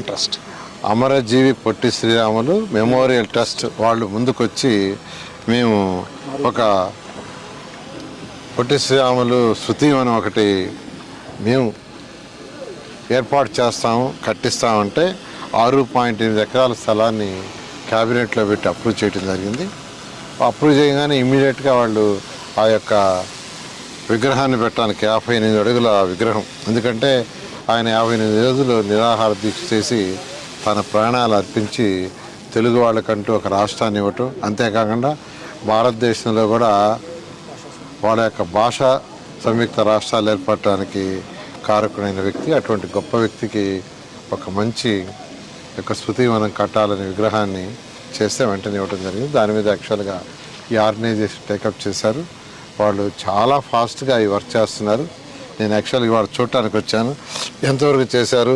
Trust అమరజీవి Potti Sriramulu memorial trust వాళ్ళు ముందుకొచ్చి మేము ఒక పొట్టి శ్రీరాములు శృతివనం ఒకటి మేము ఏర్పాటు చేస్తాము, కట్టిస్తామంటే 6.8 ఎకరాల స్థలాన్ని క్యాబినెట్లో పెట్టి అప్రూవ్ చేయడం జరిగింది. అప్రూవ్ చేయగానే ఇమ్మీడియట్గా వాళ్ళు ఆ యొక్క విగ్రహాన్ని పెట్టడానికి 58 అడుగుల విగ్రహం, ఎందుకంటే ఆయన 58 రోజులు నిరాహార దీక్ష చేసి తన ప్రాణాలు అర్పించి తెలుగు వాళ్ళకంటూ ఒక రాష్ట్రాన్ని ఇవ్వటం, అంతేకాకుండా భారతదేశంలో కూడా వాళ్ళ యొక్క భాషా సంయుక్త రాష్ట్రాలు ఏర్పడటానికి కారకుడైన వ్యక్తి. అటువంటి గొప్ప వ్యక్తికి ఒక మంచి యొక్క స్మృతివనం కట్టాలనే విగ్రహాన్ని చేస్తే వెంటనే ఇవ్వడం జరిగింది. దాని మీద యాక్చువల్గా ఈ ఆర్గనైజేషన్ టేకప్ చేశారు. వాళ్ళు చాలా ఫాస్ట్గా ఈ వర్క్ చేస్తున్నారు. నేను యాక్చువల్గా ఇవాళ చూడటానికి వచ్చాను. ఎంతవరకు చేశారు?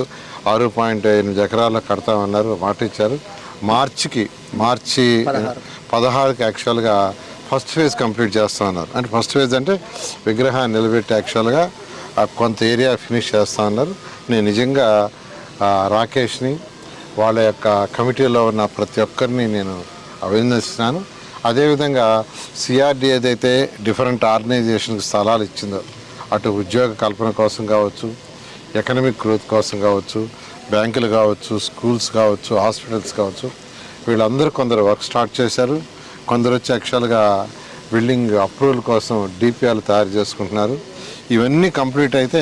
6.8 ఎకరాల్లో కడతామన్నారు, మాట ఇచ్చారు. మార్చి 16కి యాక్చువల్గా ఫస్ట్ ఫేజ్ కంప్లీట్ చేస్తామన్నారు. అంటే ఫస్ట్ ఫేజ్ అంటే విగ్రహాన్ని నిలబెట్టి యాక్చువల్గా కొంత ఏరియా ఫినిష్ చేస్తా ఉన్నారు. నేను నిజంగా రాకేష్ని, వాళ్ళ యొక్క కమిటీలో ఉన్న ప్రతి ఒక్కరిని నేను అభినందిస్తున్నాను. అదేవిధంగా సిఆర్డి ఏదైతే డిఫరెంట్ ఆర్గనైజేషన్కి స్థలాలు ఇచ్చిందో, అటు ఉద్యోగ కల్పన కోసం కావచ్చు, ఎకనమిక్ గ్రోత్ కోసం కావచ్చు, బ్యాంకులు కావచ్చు, స్కూల్స్ కావచ్చు, హాస్పిటల్స్ కావచ్చు, వీళ్ళందరూ కొందరు వర్క్ స్టార్ట్ చేశారు. కొందరు వచ్చి యాక్చువల్గా బిల్డింగ్ అప్రూవల్ కోసం డిపిఆర్లు తయారు చేసుకుంటున్నారు. ఇవన్నీ కంప్లీట్ అయితే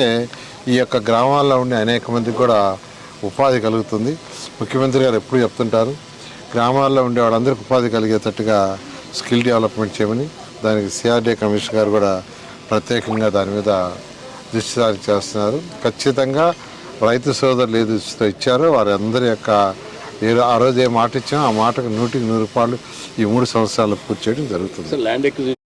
ఈ యొక్క గ్రామాల్లో ఉండే అనేక మందికి కూడా ఉపాధి కలుగుతుంది. ముఖ్యమంత్రి గారు ఎప్పుడు చెప్తుంటారు, గ్రామాల్లో ఉండే వాళ్ళందరికీ ఉపాధి కలిగేటట్టుగా స్కిల్ డెవలప్మెంట్ చేయమని. దానికి సిఆర్డీఏ కమిషనర్ గారు కూడా ప్రత్యేకంగా దాని మీద దృష్టి సారి చేస్తున్నారు. ఖచ్చితంగా రైతు సోదరులు ఏది ఇచ్చారో వారి అందరి యొక్క ఆ రోజు ఏ మాట ఇచ్చామో ఆ మాటకు 100కి 100 రూపాయలు ఈ 3 సంవత్సరాలు పూర్తి చేయడం జరుగుతుంది.